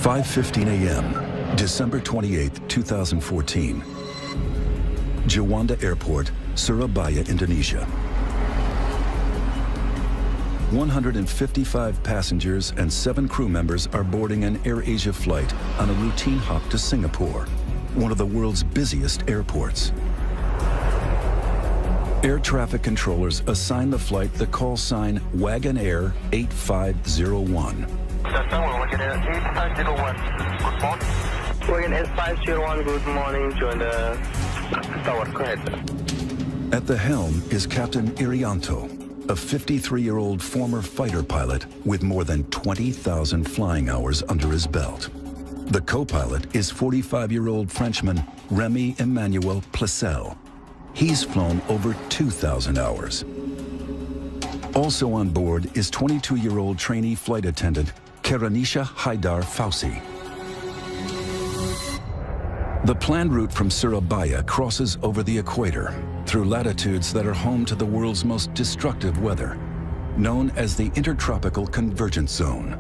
5:15 a.m., December 28, 2014. Juanda Airport, Surabaya, Indonesia. 155 passengers and 7 crew members are boarding an AirAsia flight on a routine hop to Singapore, one of the world's busiest airports. Air traffic controllers assign the flight the call sign Wagon Air 8501. Wagon Air 8501. Good morning. Wagon Air 501, good morning. Join the tower. Go ahead. At the helm is Captain Irianto, a 53-year-old former fighter pilot with more than 20,000 flying hours under his belt. The co-pilot is 45-year-old Frenchman Remy Emmanuel Placel. He's flown over 2,000 hours. Also on board is 22-year-old trainee flight attendant Karanisha Haidar Fausi. The planned route from Surabaya crosses over the equator through latitudes that are home to the world's most destructive weather, known as the Intertropical Convergence Zone.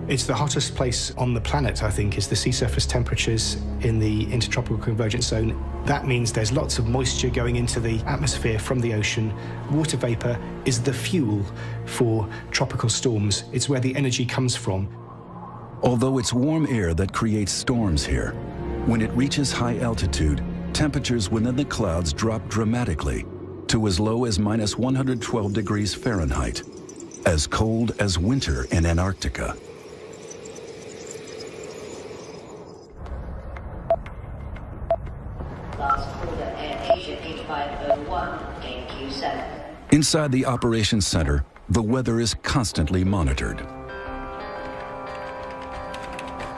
It's the hottest place on the planet, I think, is the sea surface temperatures in the Intertropical Convergence Zone. That means there's lots of moisture going into the atmosphere from the ocean. Water vapor is the fuel for tropical storms. It's where the energy comes from. Although it's warm air that creates storms here, when it reaches high altitude, temperatures within the clouds drop dramatically to as low as minus 112 degrees Fahrenheit, as cold as winter in Antarctica. Inside the operations center, the weather is constantly monitored.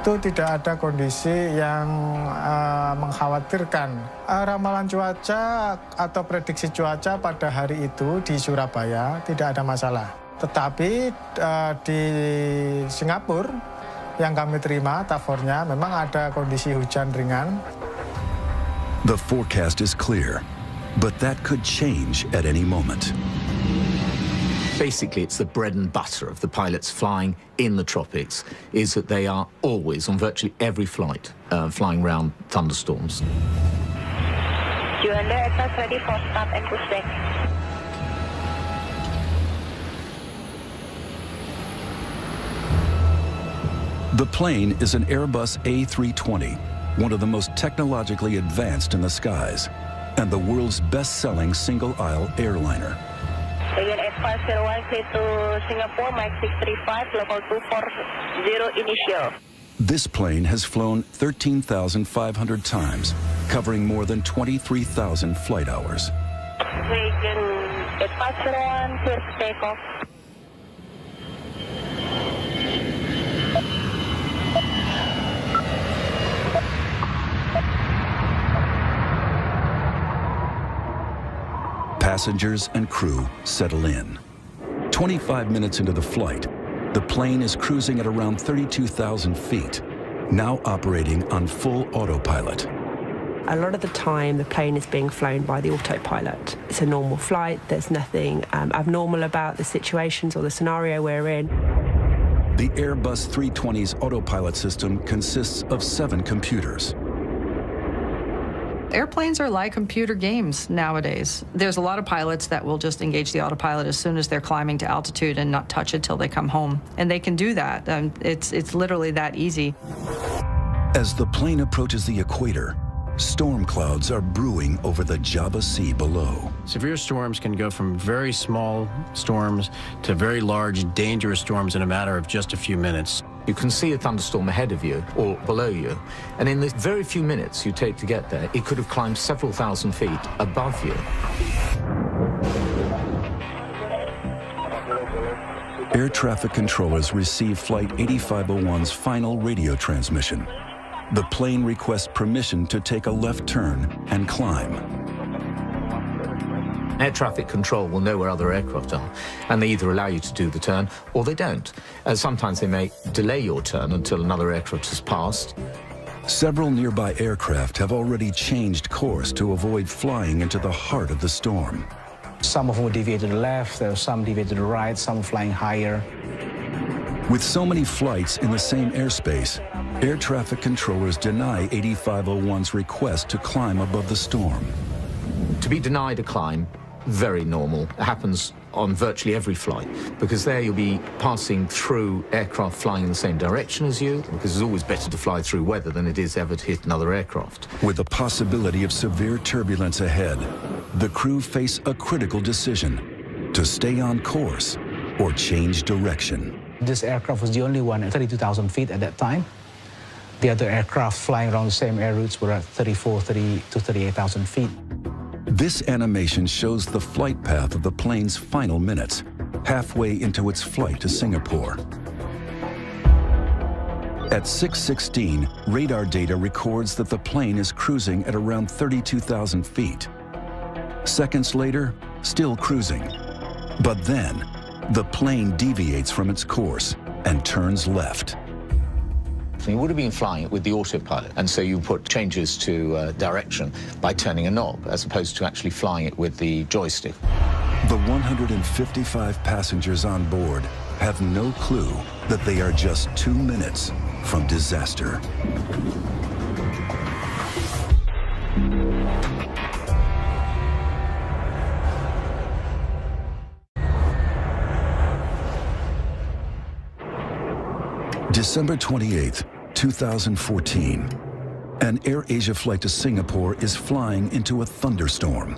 Itu tidak ada kondisi yang mengkhawatirkan. Ramalan cuaca atau prediksi cuaca pada hari itu di Surabaya tidak ada masalah. Tetapi di Singapura yang kami terima tafornya memang ada kondisi hujan ringan. The forecast is clear, but that could change at any moment. Basically, it's the bread and butter of the pilots flying in the tropics, is that they are always, on virtually every flight, flying around thunderstorms. Juanda aircraft ready for start and push back. The plane is an Airbus A320, one of the most technologically advanced in the skies, and the world's best-selling single-aisle airliner. Wagon Air 501, clear to Singapore, Mike 635, level 240 initial. This plane has flown 13,500 times, covering more than 23,000 flight hours. Wagon Air 501, clear to take off. Passengers and crew settle in. 25 minutes into the flight, the plane is cruising at around 32,000 feet, now operating on full autopilot. A lot of the time, the plane is being flown by the autopilot. It's a normal flight. There's nothing abnormal about the situations or the scenario we're in. The Airbus 320's autopilot system consists of 7 computers. Airplanes are like computer games nowadays. There's a lot of pilots that will just engage the autopilot as soon as they're climbing to altitude and not touch it till they come home. And they can do that. It's literally that easy. As the plane approaches the equator, storm clouds are brewing over the Java Sea below. Severe storms can go from very small storms to very large, dangerous storms in a matter of just a few minutes. You can see a thunderstorm ahead of you or below you, and in the very few minutes you take to get there, it could have climbed several thousand feet above you. Air traffic controllers receive Flight 8501's final radio transmission. The plane requests permission to take a left turn and climb. Air traffic control will know where other aircraft are, and they either allow you to do the turn or they don't. Sometimes they may delay your turn until another aircraft has passed. Several nearby aircraft have already changed course to avoid flying into the heart of the storm. Some of them deviated to the left, there were some deviated to the right, some flying higher. With so many flights in the same airspace, air traffic controllers deny 8501's request to climb above the storm. To be denied a climb, very normal. It happens on virtually every flight, because there you'll be passing through aircraft flying in the same direction as you, because it's always better to fly through weather than it is ever to hit another aircraft. With the possibility of severe turbulence ahead, the crew face a critical decision: to stay on course or change direction. This aircraft was the only one at 32,000 feet at that time. The other aircraft flying around the same air routes were at 30 to 38,000 feet. This animation shows the flight path of the plane's final minutes, halfway into its flight to Singapore. At 6:16, radar data records that the plane is cruising at around 32,000 feet. Seconds later, still cruising. But then, the plane deviates from its course and turns left. You would have been flying it with the autopilot, and so you put changes to direction by turning a knob, as opposed to actually flying it with the joystick. The 155 passengers on board have no clue that they are just 2 minutes from disaster. December 28th, 2014. An AirAsia flight to Singapore is flying into a thunderstorm.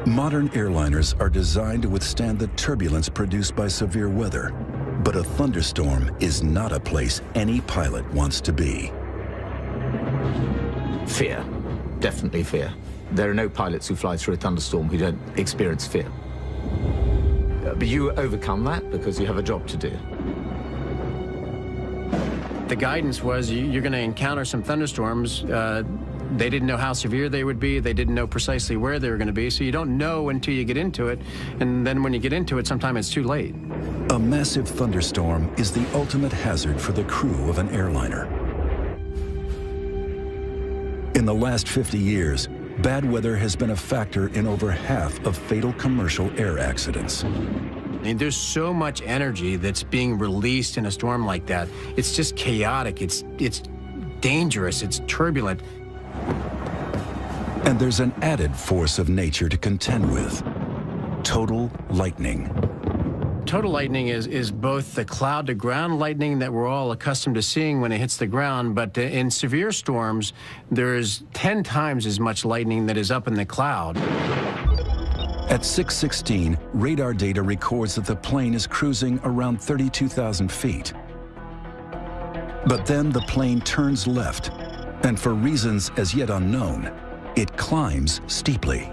Modern airliners are designed to withstand the turbulence produced by severe weather, but a thunderstorm is not a place any pilot wants to be. Fear, definitely fear. There are no pilots who fly through a thunderstorm who don't experience fear. But you overcome that because you have a job to do. The guidance was you're going to encounter some thunderstorms. They didn't know how severe they would be. They didn't know precisely where they were going to be. So you don't know until you get into it. And then when you get into it, sometimes it's too late. A massive thunderstorm is the ultimate hazard for the crew of an airliner. In the last 50 years, bad weather has been a factor in over half of fatal commercial air accidents. I mean, there's so much energy that's being released in a storm like that. It's just chaotic. It's dangerous. It's turbulent. And there's an added force of nature to contend with: total lightning. Total lightning is both the cloud-to-ground lightning that we're all accustomed to seeing when it hits the ground, but in severe storms, there's 10 times as much lightning that is up in the cloud. At 6:16, radar data records that the plane is cruising around 32,000 feet. But then the plane turns left, and for reasons as yet unknown, it climbs steeply.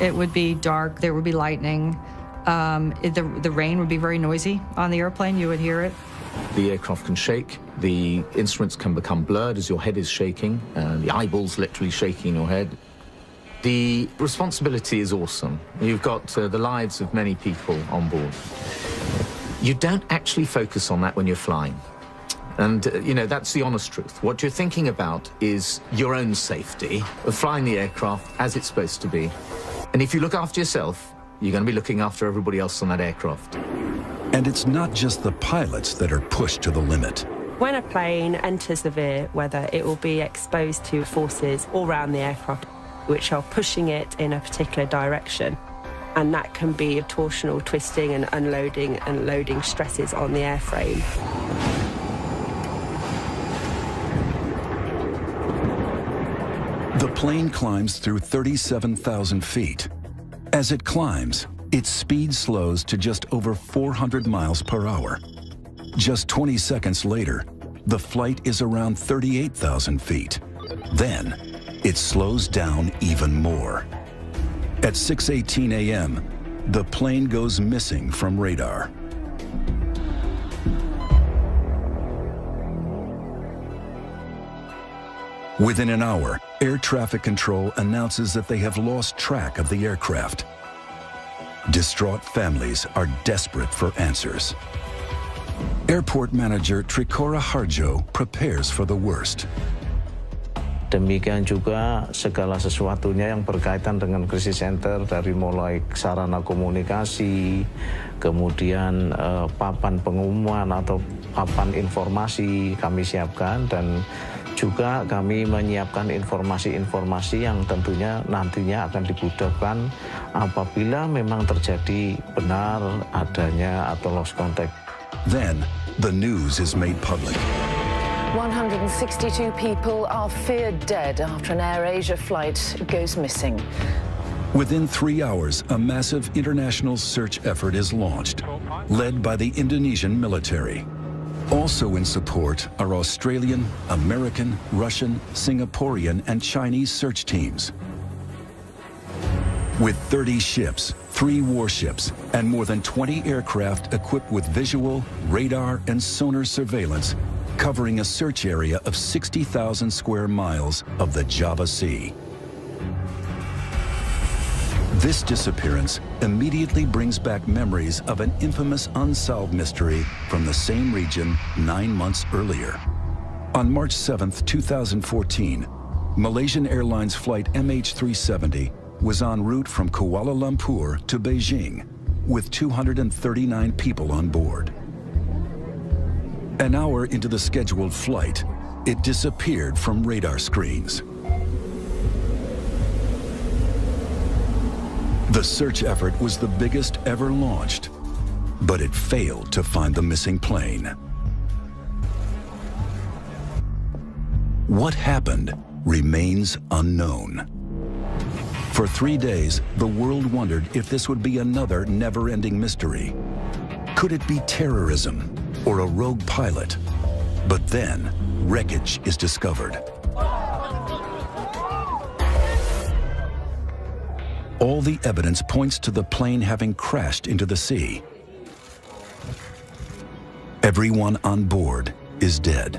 It would be dark, there would be lightning. The rain would be very noisy on the airplane, you would hear it. The aircraft can shake, the instruments can become blurred as your head is shaking, the eyeballs literally shaking in your head. The responsibility is awesome. You've got the lives of many people on board. You don't actually focus on that when you're flying. And, you know, that's the honest truth. What you're thinking about is your own safety of flying the aircraft as it's supposed to be. And if you look after yourself, you're going to be looking after everybody else on that aircraft. And it's not just the pilots that are pushed to the limit. When a plane enters severe weather, it will be exposed to forces all around the aircraft, which are pushing it in a particular direction. And that can be torsional twisting and unloading and loading stresses on the airframe. The plane climbs through 37,000 feet. As it climbs, its speed slows to just over 400 miles per hour. Just 20 seconds later, the flight is around 38,000 feet. Then, it slows down even more. At 6:18 a.m., the plane goes missing from radar. Within an hour, air traffic control announces that they have lost track of the aircraft. Distraught families are desperate for answers. Airport manager Trikora Harjo prepares for the worst. Demikian juga segala sesuatunya yang berkaitan dengan krisis center dari mulai sarana komunikasi, kemudian papan pengumuman atau papan informasi kami siapkan, dan juga kami menyiapkan informasi-informasi yang tentunya nantinya akan dibutuhkan apabila memang terjadi benar adanya atau lost contact. Then, the news is made public. 162 people are feared dead after an AirAsia flight goes missing. Within 3 hours, a massive international search effort is launched, led by the Indonesian military. Also in support are Australian, American, Russian, Singaporean, and Chinese search teams. With 30 ships, 3 warships, and more than 20 aircraft equipped with visual, radar, and sonar surveillance, covering a search area of 60,000 square miles of the Java Sea. This disappearance immediately brings back memories of an infamous unsolved mystery from the same region 9 months earlier. On March 7, 2014, Malaysian Airlines flight MH370 was en route from Kuala Lumpur to Beijing with 239 people on board. An hour into the scheduled flight, it disappeared from radar screens. The search effort was the biggest ever launched, but it failed to find the missing plane. What happened remains unknown. For 3 days, the world wondered if this would be another never-ending mystery. Could it be terrorism or a rogue pilot? But then, wreckage is discovered. All the evidence points to the plane having crashed into the sea. Everyone on board is dead.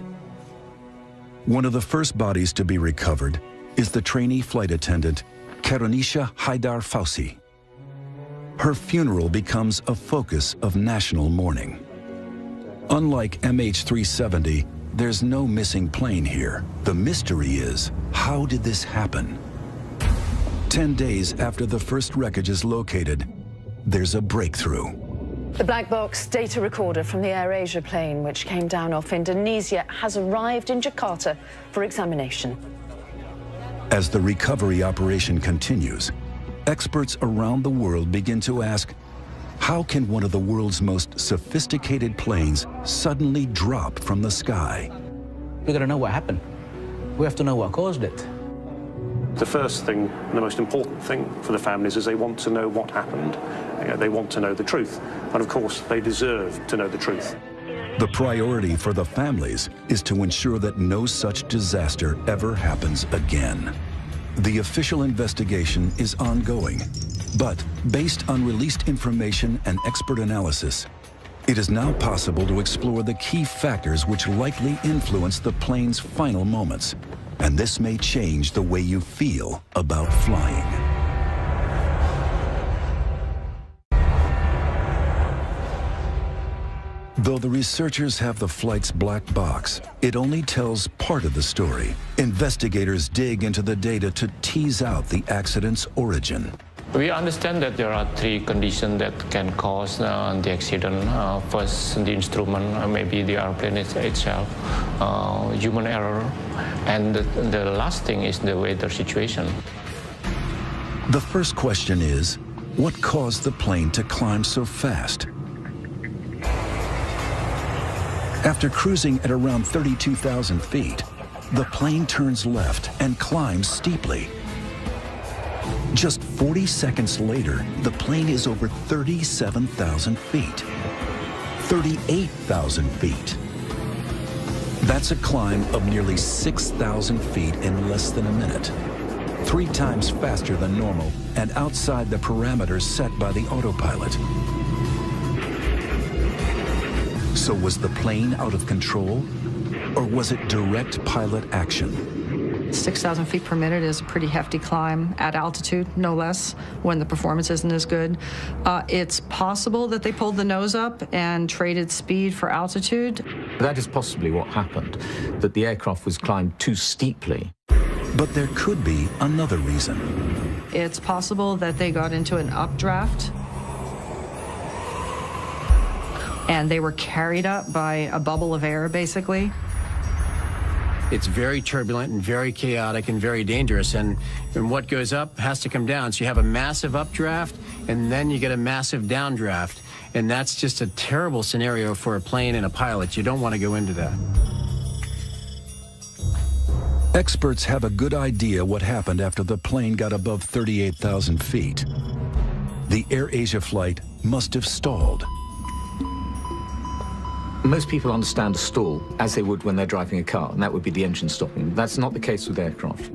One of the first bodies to be recovered is the trainee flight attendant, Karunisha Haidar Fausi. Her funeral becomes a focus of national mourning. Unlike MH370, there's no missing plane here. The mystery is, how did this happen? 10 days after the first wreckage is located, there's a breakthrough. The black box data recorder from the AirAsia plane, which came down off Indonesia, has arrived in Jakarta for examination. As the recovery operation continues, experts around the world begin to ask, how can one of the world's most sophisticated planes suddenly drop from the sky? We gotta know what happened. We have to know what caused it. The first thing, the most important thing for the families is they want to know what happened. They want to know the truth. And of course, they deserve to know the truth. The priority for the families is to ensure that no such disaster ever happens again. The official investigation is ongoing, but based on released information and expert analysis, it is now possible to explore the key factors which likely influence the plane's final moments. And this may change the way you feel about flying. Though the researchers have the flight's black box, it only tells part of the story. Investigators dig into the data to tease out the accident's origin. We understand that there are 3 conditions that can cause the accident. First, the instrument, maybe the airplane itself, human error, and the last thing is the weather situation. The first question is, what caused the plane to climb so fast? After cruising at around 32,000 feet, the plane turns left and climbs steeply. Just 40 seconds later, the plane is over 37,000 feet. 38,000 feet. That's a climb of nearly 6,000 feet in less than a minute. 3 times faster than normal and outside the parameters set by the autopilot. So was the plane out of control, or was it direct pilot action? 6,000 feet per minute is a pretty hefty climb at altitude, no less, when the performance isn't as good. It's possible that they pulled the nose up and traded speed for altitude. That is possibly what happened, that the aircraft was climbed too steeply. But there could be another reason. It's possible that they got into an updraft and they were carried up by a bubble of air, basically. It's very turbulent and very chaotic and very dangerous, and what goes up has to come down. So you have a massive updraft, and then you get a massive downdraft, and that's just a terrible scenario for a plane and a pilot. You don't want to go into that. Experts have a good idea what happened after the plane got above 38,000 feet. The AirAsia flight must have stalled. Most people understand a stall as they would when they're driving a car, and that would be the engine stopping. That's not the case with aircraft.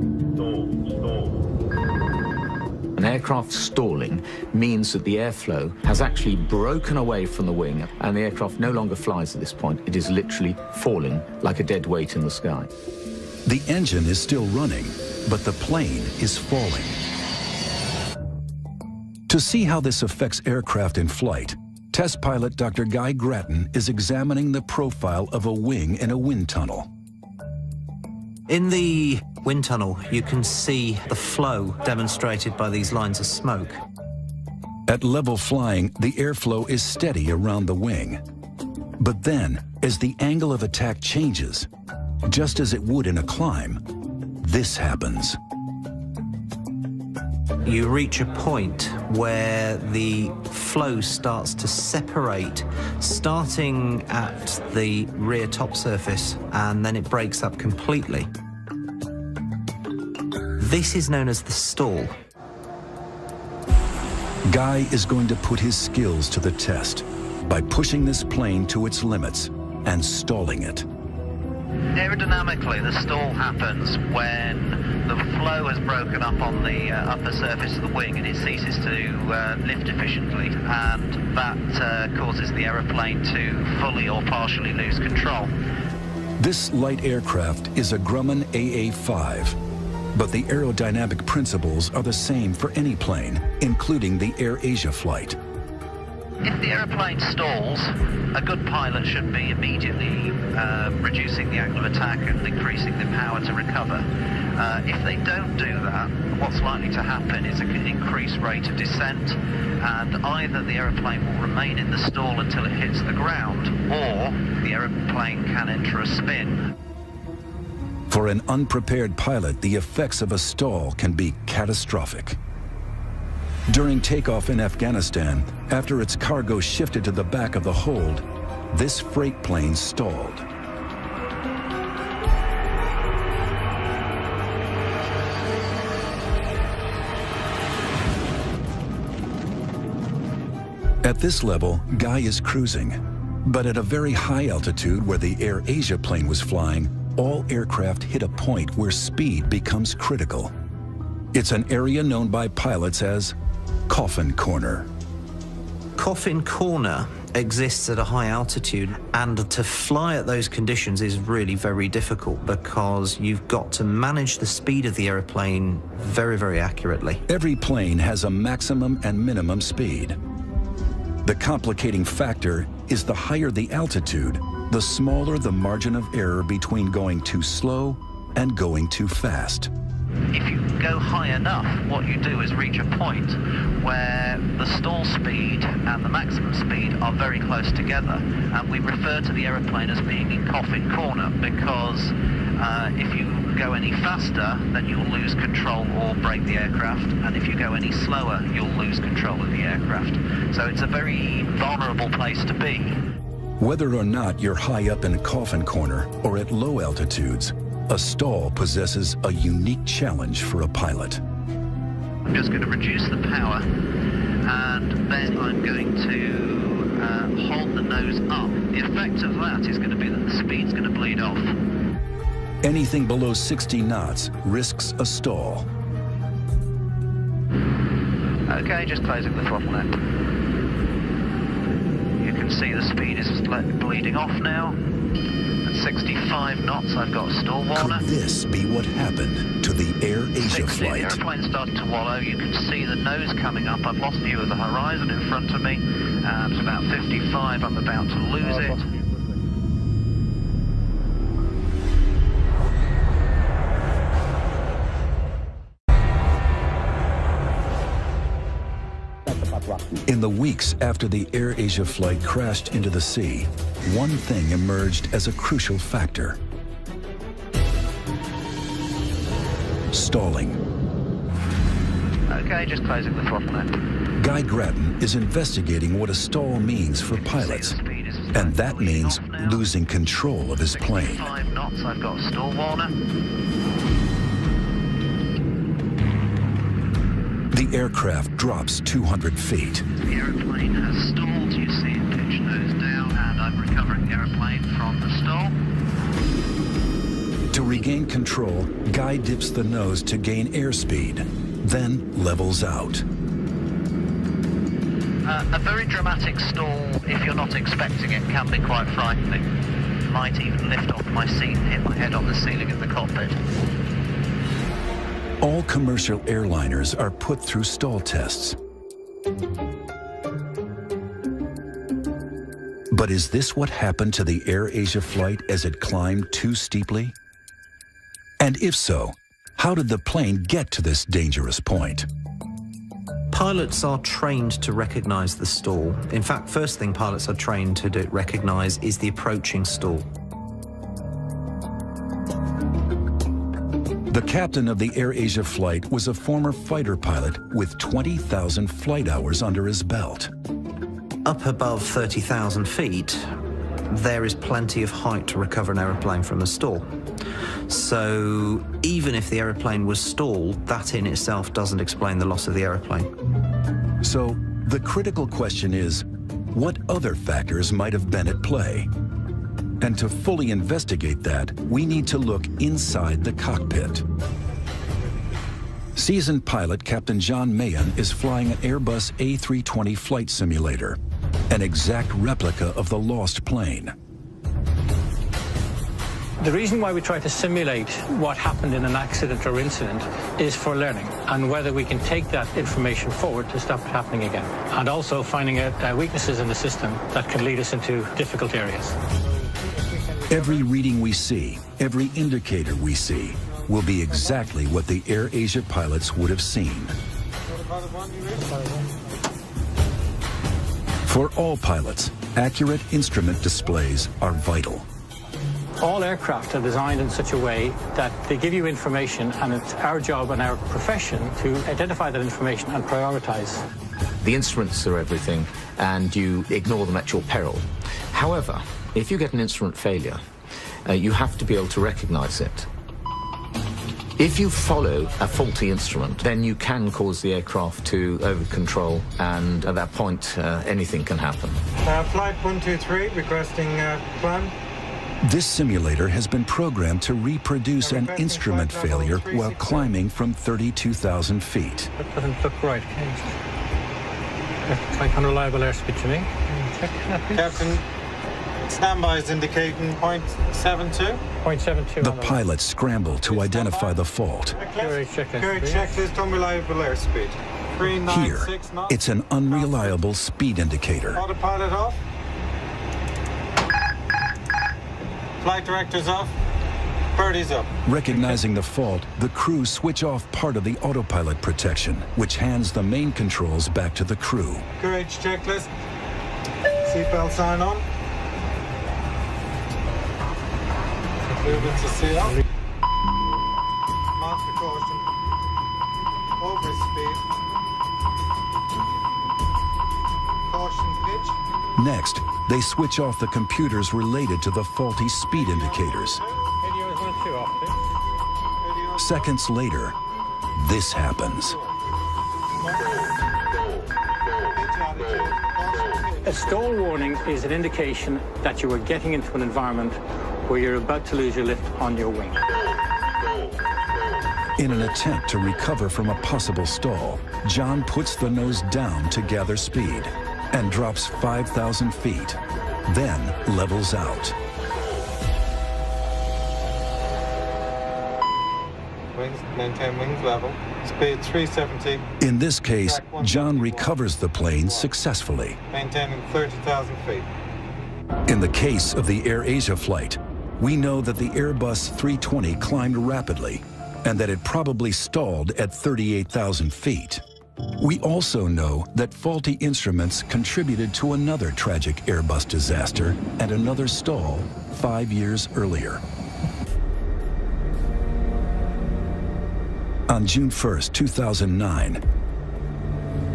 An aircraft stalling means that the airflow has actually broken away from the wing, and the aircraft no longer flies at this point. It is literally falling like a dead weight in the sky. The engine is still running, but the plane is falling. To see how this affects aircraft in flight, test pilot Dr. Guy Grattan is examining the profile of a wing in a wind tunnel. In the wind tunnel, you can see the flow demonstrated by these lines of smoke. At level flying, the airflow is steady around the wing. But then, as the angle of attack changes, just as it would in a climb, this happens. You reach a point where the flow starts to separate, starting at the rear top surface, and then it breaks up completely. This is known as the stall. Guy is going to put his skills to the test by pushing this plane to its limits and stalling it. Aerodynamically, the stall happens when the flow has broken up on the upper surface of the wing and it ceases to lift efficiently, and that causes the aeroplane to fully or partially lose control. This light aircraft is a Grumman AA-5, but the aerodynamic principles are the same for any plane, including the AirAsia flight. If the aeroplane stalls, a good pilot should be immediately reducing the angle of attack and increasing the power to recover. If they don't do that, what's likely to happen is an increased rate of descent, and either the aeroplane will remain in the stall until it hits the ground, or the aeroplane can enter a spin. For an unprepared pilot, the effects of a stall can be catastrophic. During takeoff in Afghanistan, after its cargo shifted to the back of the hold, this freight plane stalled. At this level, Guy is cruising, but at a very high altitude where the AirAsia plane was flying, all aircraft hit a point where speed becomes critical. It's an area known by pilots as Coffin Corner. Coffin Corner exists at a high altitude, and to fly at those conditions is really very difficult because you've got to manage the speed of the aeroplane very, very accurately. Every plane has a maximum and minimum speed. The complicating factor is the higher the altitude, the smaller the margin of error between going too slow and going too fast. If you go high enough, what you do is reach a point where the stall speed and the maximum speed are very close together, and we refer to the aeroplane as being in Coffin Corner because if you go any faster, then you'll lose control or break the aircraft, and if you go any slower, you'll lose control of the aircraft. So it's a very vulnerable place to be. Whether or not you're high up in Coffin Corner or at low altitudes, a stall possesses a unique challenge for a pilot. I'm just going to reduce the power, and then I'm going to hold the nose up. The effect of that is going to be that the speed's going to bleed off. Anything below 60 knots risks a stall. Okay, just closing the throttle now. You can see the speed is bleeding off now. At 65 knots, I've got a stall warner. Could this be what happened to the AirAsia flight? The airplane started to wallow. You can see the nose coming up. I've lost view of the horizon in front of me. It's about 55. I'm about to lose it. In the weeks after the AirAsia flight crashed into the sea, one thing emerged as a crucial factor: stalling. Okay, just closing the throttle now. Guy Grattan is investigating what a stall means for pilots, and that means losing control of his plane. 5 knots, I've got a stall warner. The aircraft drops 200 feet. The aeroplane has stalled, you see it pitch nose down, and I'm recovering the aeroplane from the stall. To regain control, Guy dips the nose to gain airspeed, then levels out. A very dramatic stall, if you're not expecting it, can be quite frightening. Might even lift off my seat and hit my head on the ceiling of the cockpit. All commercial airliners are put through stall tests. But is this what happened to the AirAsia flight as it climbed too steeply? And if so, how did the plane get to this dangerous point? Pilots are trained to recognize the stall. In fact, first thing pilots are trained to recognize is the approaching stall. The captain of the AirAsia flight was a former fighter pilot with 20,000 flight hours under his belt. Up above 30,000 feet, there is plenty of height to recover an aeroplane from a stall. So even if the aeroplane was stalled, that in itself doesn't explain the loss of the aeroplane. So the critical question is, what other factors might have been at play? And to fully investigate that, we need to look inside the cockpit. Seasoned pilot Captain John Mahan is flying an Airbus A320 flight simulator, an exact replica of the lost plane. The reason why we try to simulate what happened in an accident or incident is for learning and whether we can take that information forward to stop it happening again. And also finding out weaknesses in the system that can lead us into difficult areas. Every reading we see, every indicator we see, will be exactly what the AirAsia pilots would have seen. For all pilots, accurate instrument displays are vital. All aircraft are designed in such a way that they give you information, and it's our job and our profession to identify that information and prioritize. The instruments are everything, and you ignore them at your peril. However, if you get an instrument failure, you have to be able to recognize it. If you follow a faulty instrument, then you can cause the aircraft to over-control, and at that point, anything can happen. Flight 123, requesting plan. This simulator has been programmed to reproduce an instrument failure while climbing from 32,000 feet. That doesn't look right. Looks like unreliable airspeed to me. Check that, please. Captain, standby is indicating 0.72. 0.72. The pilots scramble to identify the fault. Carriage checklist, unreliable airspeed. 396 knots. It's an unreliable speed indicator. Autopilot off. Flight director's off. Birdie's up. Recognizing the fault, the crew switch off part of the autopilot protection, which hands the main controls back to the crew. Courage checklist. Seatbelt sign on. Movements to seal. Mark precaution. Overspeed. Caution pitch. Next, they switch off the computers related to the faulty speed indicators. Seconds later, this happens. A stall warning is an indication that you are getting into an environment where you're about to lose your lift on your wing. In an attempt to recover from a possible stall, John puts the nose down to gather speed and drops 5,000 feet, then levels out. Wings, maintain wings level. Speed 370. In this case, John recovers the plane successfully. Maintaining 30,000 feet. In the case of the AirAsia flight, we know that the Airbus A320 climbed rapidly and that it probably stalled at 38,000 feet. We also know that faulty instruments contributed to another tragic Airbus disaster and another stall 5 years earlier. On June 1st, 2009,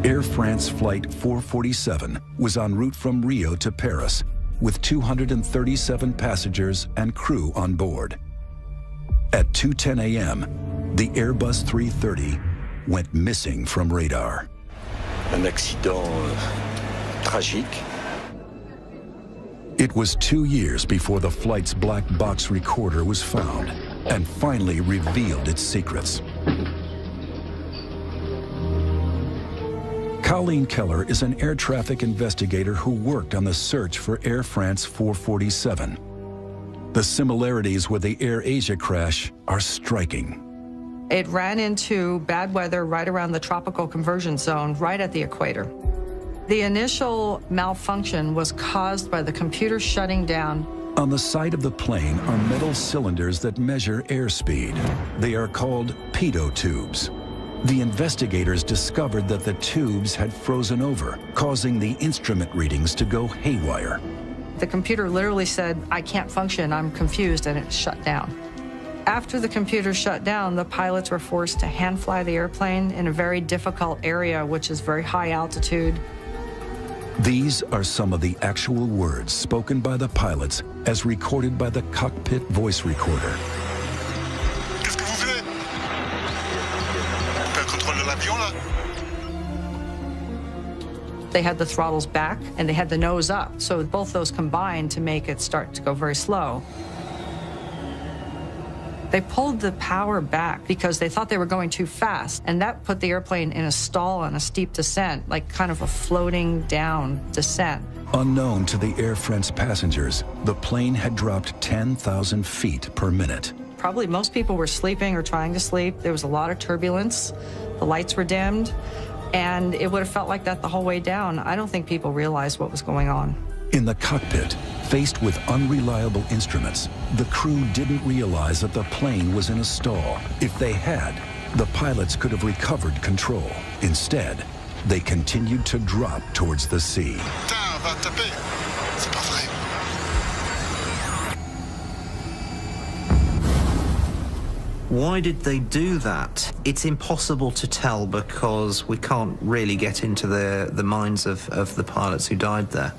Air France Flight 447 was en route from Rio to Paris with 237 passengers and crew on board. At 2:10 a.m., the Airbus A320 went missing from radar. Un accident tragique. It was 2 years before the flight's black box recorder was found and finally revealed its secrets. Colleen Keller is an air traffic investigator who worked on the search for Air France 447. The similarities with the AirAsia crash are striking. It ran into bad weather right around the tropical conversion zone, right at the equator. The initial malfunction was caused by the computer shutting down. On the side of the plane are metal cylinders that measure airspeed. They are called pitot tubes. The investigators discovered that the tubes had frozen over, causing the instrument readings to go haywire. The computer literally said, "I can't function, I'm confused," and it shut down. After the computer shut down, the pilots were forced to hand fly the airplane in a very difficult area, which is very high altitude. These are some of the actual words spoken by the pilots as recorded by the cockpit voice recorder. Qu'est-ce que vous voulez? On perd le contrôle de l'avion, là? They had the throttles back and they had the nose up, so both those combined to make it start to go very slow. They pulled the power back because they thought they were going too fast, and that put the airplane in a stall on a steep descent, like kind of a floating down descent. Unknown to the Air France passengers, the plane had dropped 10,000 feet per minute. Probably most people were sleeping or trying to sleep. There was a lot of turbulence. The lights were dimmed, and it would have felt like that the whole way down. I don't think people realized what was going on. In the cockpit, faced with unreliable instruments, the crew didn't realize that the plane was in a stall. If they had, the pilots could have recovered control. Instead, they continued to drop towards the sea. Putain, va taper. C'est pas vrai. Why did they do that? It's impossible to tell because we can't really get into the minds of the pilots who died there.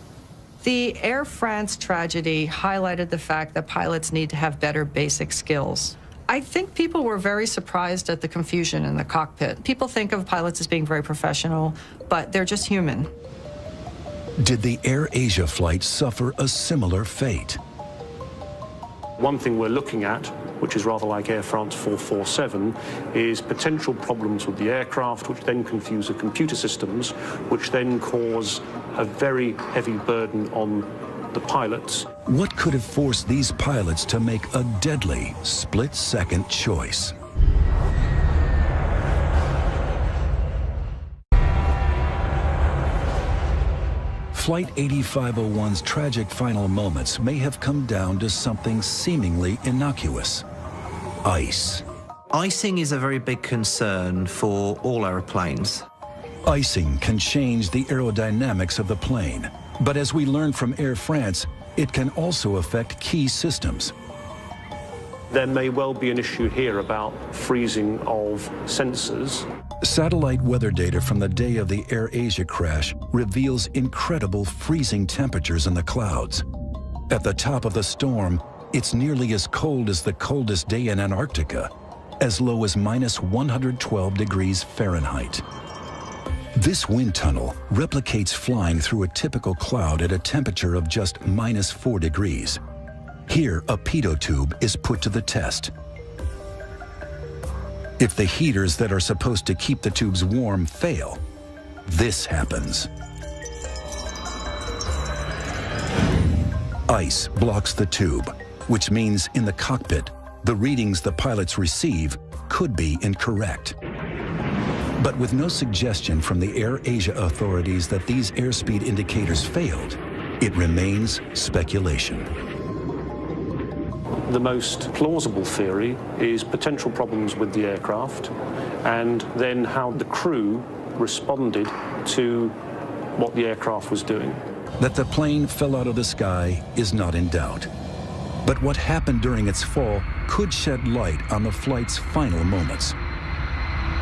The Air France tragedy highlighted the fact that pilots need to have better basic skills. I think people were very surprised at the confusion in the cockpit. People think of pilots as being very professional, but they're just human. Did the AirAsia flight suffer a similar fate? One thing we're looking at, which is rather like Air France 447, is potential problems with the aircraft, which then confuse the computer systems, which then cause a very heavy burden on the pilots. What could have forced these pilots to make a deadly split-second choice? Flight 8501's tragic final moments may have come down to something seemingly innocuous: ice. Icing is a very big concern for all aeroplanes. Icing can change the aerodynamics of the plane, but as we learned from Air France, it can also affect key systems. There may well be an issue here about freezing of sensors. Satellite weather data from the day of the AirAsia crash reveals incredible freezing temperatures in the clouds. At the top of the storm, it's nearly as cold as the coldest day in Antarctica, as low as -112 degrees Fahrenheit. This wind tunnel replicates flying through a typical cloud at a temperature of just -4 degrees. Here, a pitot tube is put to the test. If the heaters that are supposed to keep the tubes warm fail, this happens. Ice blocks the tube, which means in the cockpit, the readings the pilots receive could be incorrect. But with no suggestion from the AirAsia authorities that these airspeed indicators failed, it remains speculation. The most plausible theory is potential problems with the aircraft and then how the crew responded to what the aircraft was doing. That the plane fell out of the sky is not in doubt. But what happened during its fall could shed light on the flight's final moments.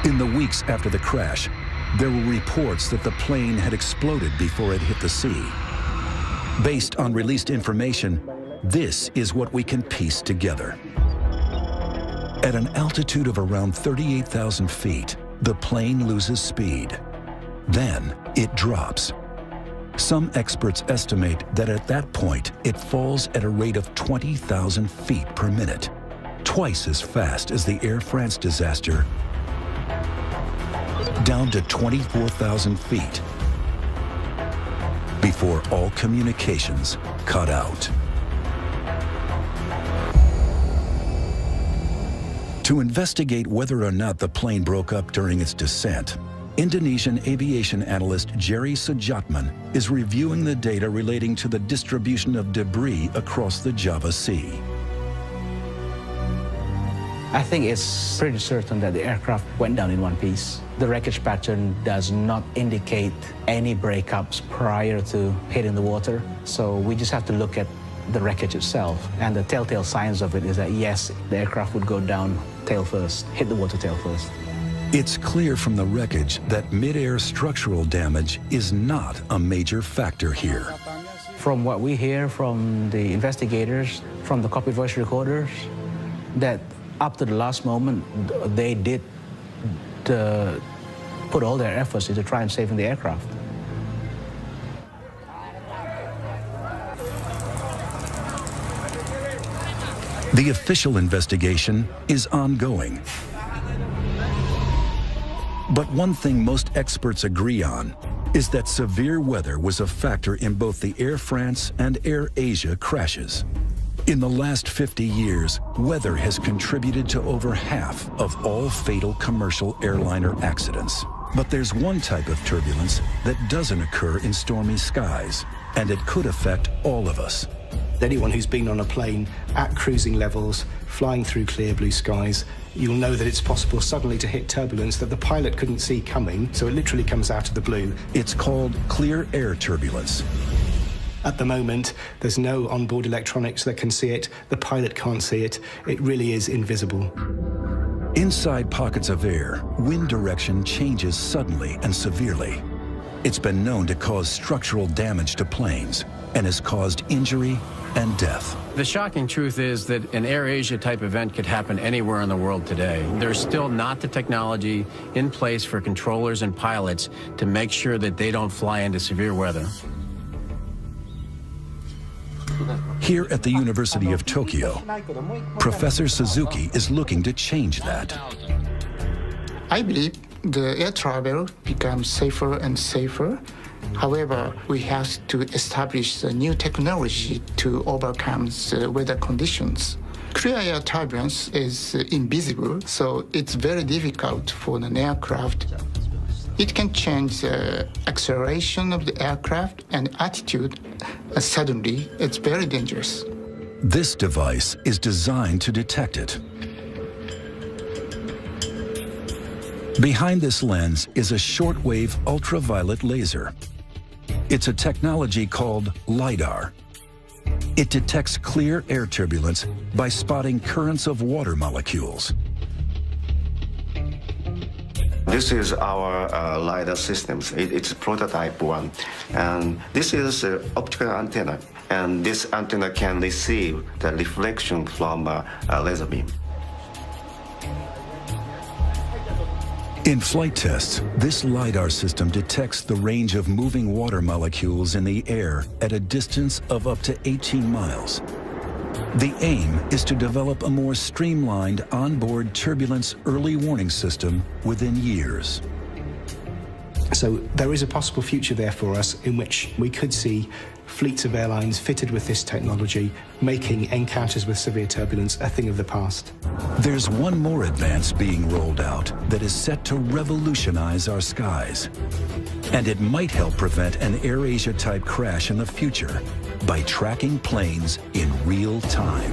In the weeks after the crash, there were reports that the plane had exploded before it hit the sea. Based on released information, this is what we can piece together. At an altitude of around 38,000 feet, the plane loses speed. Then it drops. Some experts estimate that at that point, it falls at a rate of 20,000 feet per minute, twice as fast as the Air France disaster, down to 24,000 feet, before all communications cut out. To investigate whether or not the plane broke up during its descent, Indonesian aviation analyst Jerry Sujatman is reviewing the data relating to the distribution of debris across the Java Sea. I think it's pretty certain that the aircraft went down in one piece. The wreckage pattern does not indicate any breakups prior to hitting the water, so we just have to look at the wreckage itself. And the telltale signs of it is that, yes, the aircraft would go down tail first, hit the water tail first. It's clear from the wreckage that mid-air structural damage is not a major factor here. From what we hear from the investigators, from the cockpit voice recorders, that up to the last moment, they did put all their efforts into try and saving the aircraft. The official investigation is ongoing. But one thing most experts agree on is that severe weather was a factor in both the Air France and AirAsia crashes. In the last 50 years, weather has contributed to over half of all fatal commercial airliner accidents. But there's one type of turbulence that doesn't occur in stormy skies, and it could affect all of us. Anyone who's been on a plane at cruising levels, flying through clear blue skies, you'll know that it's possible suddenly to hit turbulence that the pilot couldn't see coming, so it literally comes out of the blue. It's called clear air turbulence. At the moment, there's no onboard electronics that can see it. The pilot can't see it. It really is invisible. Inside pockets of air, wind direction changes suddenly and severely. It's been known to cause structural damage to planes and has caused injury and death. The shocking truth is that an AirAsia type event could happen anywhere in the world today. There's still not the technology in place for controllers and pilots to make sure that they don't fly into severe weather. Here at the University of Tokyo, Professor Suzuki is looking to change that. I believe the air travel becomes safer and safer. However, we have to establish a new technology to overcome the weather conditions. Clear air turbulence is invisible, so it's very difficult for an aircraft. It can change the acceleration of the aircraft and attitude suddenly. It's very dangerous. This device is designed to detect it. Behind this lens is a shortwave ultraviolet laser. It's a technology called LiDAR. It detects clear air turbulence by spotting currents of water molecules. This is our LiDAR systems. It's prototype one. And this is an optical antenna. And this antenna can receive the reflection from a laser beam. In flight tests, this LiDAR system detects the range of moving water molecules in the air at a distance of up to 18 miles. The aim is to develop a more streamlined onboard turbulence early warning system within years. So there is a possible future there for us in which we could see fleets of airlines fitted with this technology, making encounters with severe turbulence a thing of the past. There's one more advance being rolled out that is set to revolutionize our skies. And it might help prevent an AirAsia type crash in the future by tracking planes in real time.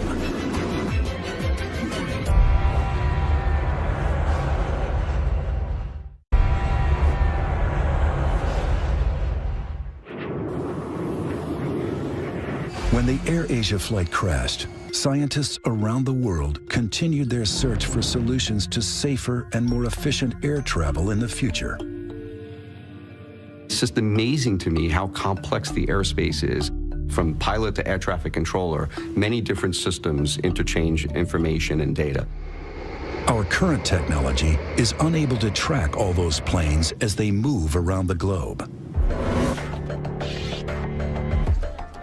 When the AirAsia flight crashed, scientists around the world continued their search for solutions to safer and more efficient air travel in the future. It's just amazing to me how complex the airspace is. From pilot to air traffic controller, many different systems interchange information and data. Our current technology is unable to track all those planes as they move around the globe.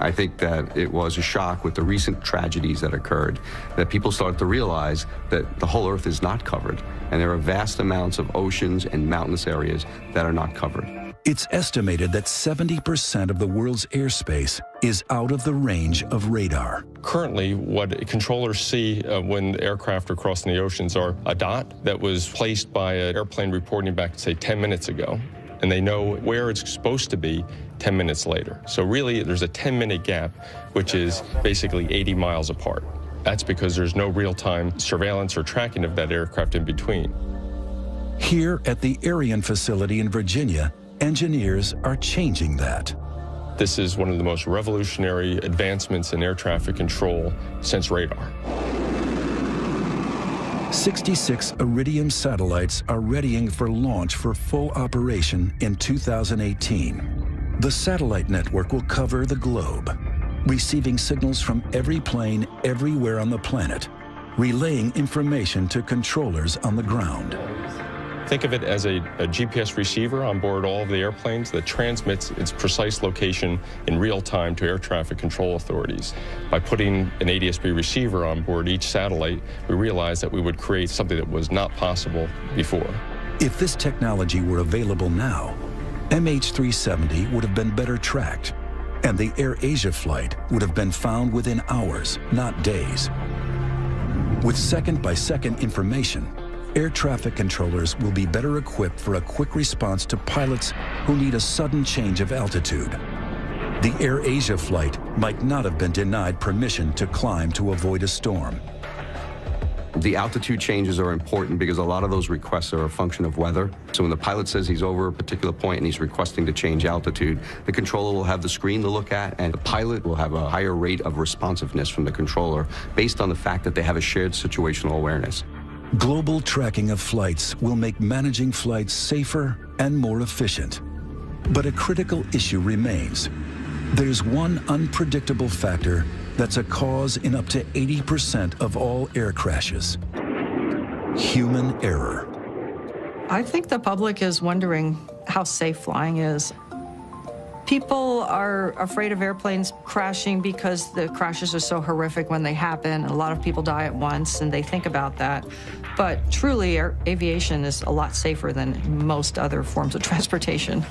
I think that it was a shock with the recent tragedies that occurred, that people started to realize that the whole Earth is not covered, and there are vast amounts of oceans and mountainous areas that are not covered. It's estimated that 70% of the world's airspace is out of the range of radar. Currently, what controllers see when aircraft are crossing the oceans are a dot that was placed by an airplane reporting back, say, 10 minutes ago, and they know where it's supposed to be 10 minutes later. So really, there's a 10-minute gap, which is basically 80 miles apart. That's because there's no real-time surveillance or tracking of that aircraft in between. Here at the Ariane facility in Virginia, engineers are changing that. This is one of the most revolutionary advancements in air traffic control since radar. 66 Iridium satellites are readying for launch for full operation in 2018. The satellite network will cover the globe, receiving signals from every plane everywhere on the planet, relaying information to controllers on the ground. Think of it as a GPS receiver on board all of the airplanes that transmits its precise location in real time to air traffic control authorities. By putting an ADS-B receiver on board each satellite, we realized that we would create something that was not possible before. If this technology were available now, MH370 would have been better tracked, and the AirAsia flight would have been found within hours, not days. With second-by-second information, air traffic controllers will be better equipped for a quick response to pilots who need a sudden change of altitude. The AirAsia flight might not have been denied permission to climb to avoid a storm. The altitude changes are important because a lot of those requests are a function of weather. So when the pilot says he's over a particular point and he's requesting to change altitude, the controller will have the screen to look at, and the pilot will have a higher rate of responsiveness from the controller based on the fact that they have a shared situational awareness. Global tracking of flights will make managing flights safer and more efficient. But a critical issue remains. There's one unpredictable factor that's a cause in up to 80% of all air crashes: human error. I think the public is wondering how safe flying is. People are afraid of airplanes crashing because the crashes are so horrific when they happen. A lot of people die at once, and they think about that. But truly, aviation is a lot safer than most other forms of transportation.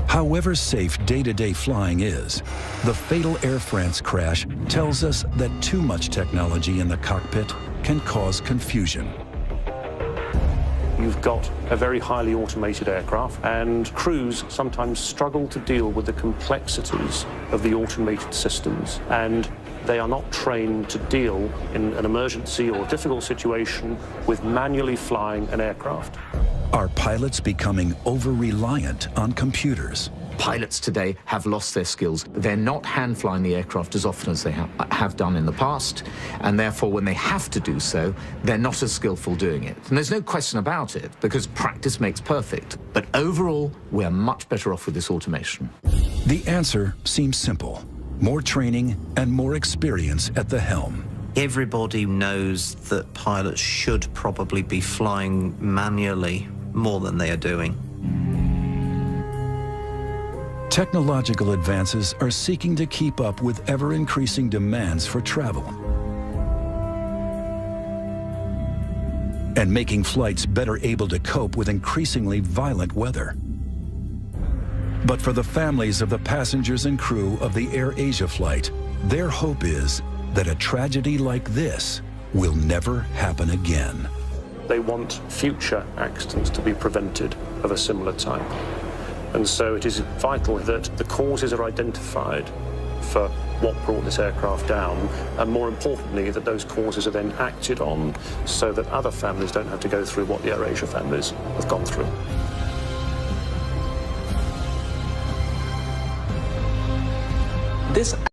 However safe day-to-day flying is, the fatal Air France crash tells us that too much technology in the cockpit can cause confusion. You've got a very highly automated aircraft, and crews sometimes struggle to deal with the complexities of the automated systems, and they are not trained to deal in an emergency or difficult situation with manually flying an aircraft. Are pilots becoming over-reliant on computers? Pilots today have lost their skills. They're not hand-flying the aircraft as often as they have done in the past, and therefore when they have to do so, they're not as skillful doing it. And there's no question about it, because practice makes perfect. But overall, we're much better off with this automation. The answer seems simple: more training and more experience at the helm. Everybody knows that pilots should probably be flying manually more than they are doing. Technological advances are seeking to keep up with ever-increasing demands for travel and making flights better able to cope with increasingly violent weather. But for the families of the passengers and crew of the AirAsia flight, their hope is that a tragedy like this will never happen again. They want future accidents to be prevented of a similar type. And so it is vital that the causes are identified for what brought this aircraft down, and more importantly, that those causes are then acted on so that other families don't have to go through what the AirAsia families have gone through. This